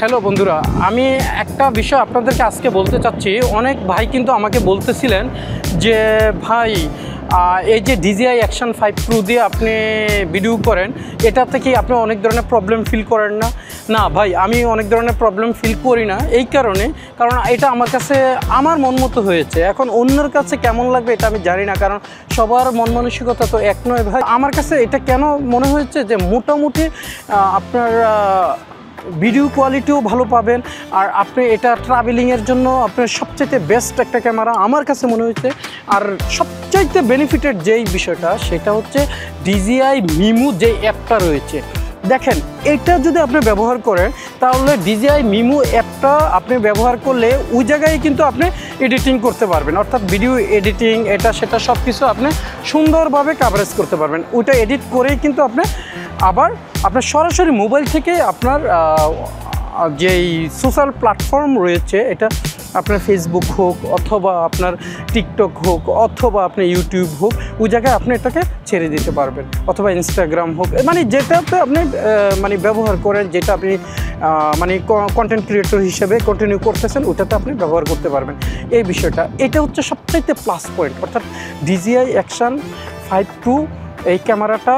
Hello বন্ধুরা, আমি একটা বিষয় আপনাদেরকে আজকে বলতে চাচ্ছি। অনেক ভাই কিন্তু আমাকে বলতেছিলেন যে ভাই এই যে DJI Action 5 Pro দিয়ে আপনি ভিডিও করেন, এটা থেকে আপনি অনেক ধরনের প্রবলেম ফিল করেন না? না ভাই, আমি অনেক ধরনের প্রবলেম ফিল করি না এই কারণ এটা আমার কাছে আমার মন মতো হয়েছে। এখন অন্যের কাছে কেমন লাগবে এটা আমি জানি না, কারণ সবার মন মানসিকতা তো এক নয় ভাই। আমার কাছে এটা কেন মনে হয়েছে যে মোটামুটি আপনার ভিডিও কোয়ালিটিও ভালো পাবেন, আর আপনি এটা ট্রাভেলিংয়ের জন্য আপনার সবচাইতে বেস্ট একটা ক্যামেরা আমার কাছে মনে হয়েছে। আর সবচাইতে বেনিফিটেড যেই বিষয়টা সেটা হচ্ছে DJI Mimo যে অ্যাপটা রয়েছে। দেখেন, এটা যদি আপনি ব্যবহার করেন তাহলে DJI Mimo অ্যাপটা আপনি ব্যবহার করলে ওই জায়গায় কিন্তু আপনি এডিটিং করতে পারবেন, অর্থাৎ ভিডিও এডিটিং এটা সেটা সব কিছু আপনি সুন্দরভাবে কাভারেজ করতে পারবেন। ওইটা এডিট করেই কিন্তু আপনি আবার আপনার সরাসরি মোবাইল থেকে আপনার যেই সোশ্যাল প্ল্যাটফর্ম রয়েছে, এটা আপনার ফেসবুক হোক অথবা আপনার টিকটক হোক অথবা আপনার ইউটিউব হোক, ওই জায়গায় আপনি এটাকে ছেড়ে দিতে পারবেন, অথবা ইনস্টাগ্রাম হোক, মানে যেটাতে আপনি মানে ব্যবহার করেন, যেটা আপনি মানে কন্টেন্ট ক্রিয়েটর হিসেবে কন্টিনিউ করতেছেন, ওটাতে আপনি ব্যবহার করতে পারবেন। এই বিষয়টা এটা হচ্ছে সবচাইতে প্লাস পয়েন্ট, অর্থাৎ DJI Action 5 Pro এই ক্যামেরাটা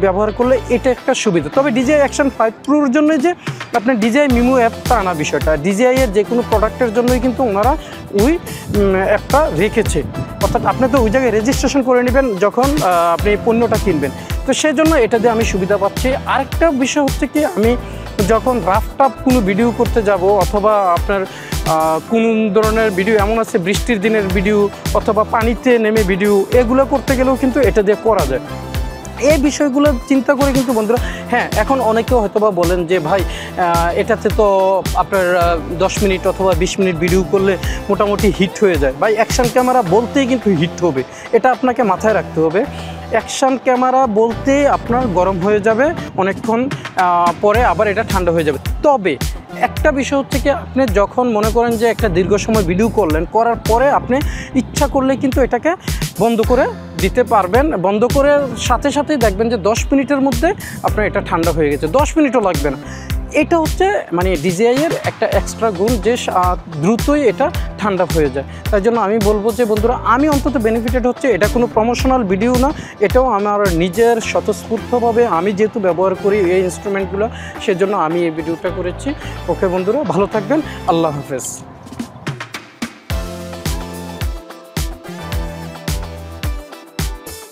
ব্যবহার করলে এটা একটা সুবিধা। তবে DJI Action 5 Proর জন্য যে আপনার DJI Mimo অ্যাপ তা না বিষয়টা, DJI এর যে কোনো প্রোডাক্টের জন্যই কিন্তু ওনারা ওই অ্যাপটা রেখেছে, অর্থাৎ আপনি তো ওই জায়গায় রেজিস্ট্রেশন করে নেবেন যখন আপনি পণ্যটা কিনবেন, তো সেই জন্য এটা দিয়ে আমি সুবিধা পাচ্ছি। আরেকটা বিষয় হচ্ছে কি, আমি যখন রাফটাপ কোনো ভিডিও করতে যাব অথবা আপনার কোন ধরনের ভিডিও এমন আছে বৃষ্টির দিনের ভিডিও অথবা পানিতে নেমে ভিডিও, এগুলো করতে গেলেও কিন্তু এটা দিয়ে করা যায়। এই বিষয়গুলো চিন্তা করে কিন্তু বন্ধুরা, হ্যাঁ, এখন অনেকেও হয়তো বা বলেন যে ভাই এটাতে তো আপনার 10 মিনিট অথবা 20 মিনিট ভিডিও করলে মোটামুটি হিট হয়ে যায়। ভাই, অ্যাকশন ক্যামেরা বলতেই কিন্তু হিট হবে, এটা আপনাকে মাথায় রাখতে হবে। অ্যাকশন ক্যামেরা বলতে আপনার গরম হয়ে যাবে অনেকক্ষণ পরে, আবার এটা ঠান্ডা হয়ে যাবে। তবে একটা বিষয় হচ্ছে কি, আপনি যখন মনে করেন যে একটা দীর্ঘ সময় ভিডিও করলেন, করার পরে আপনি ইচ্ছা করলে কিন্তু এটাকে বন্ধ করে দিতে পারবেন। বন্ধ করে সাথে সাথেই দেখবেন যে 10 মিনিটের মধ্যে আপনার এটা ঠান্ডা হয়ে গেছে, 10 মিনিটও লাগবে না। এটা হচ্ছে মানে DJI এর একটা এক্সট্রা গুণ যে দ্রুতই এটা ঠান্ডা হয়ে যায়। তাই জন্য আমি বলবো যে বন্ধুরা, আমি অন্তত বেনিফিটেড হচ্ছে, এটা কোনো প্রমোশনাল ভিডিও না, এটাও আমার নিজের স্বতঃস্ফূর্তভাবে আমি যেহেতু ব্যবহার করি এই ইনস্ট্রুমেন্টগুলো, সেজন্য আমি এই ভিডিওটা করেছি। ওকে বন্ধুরা, ভালো থাকবেন, আল্লাহ হাফেজ।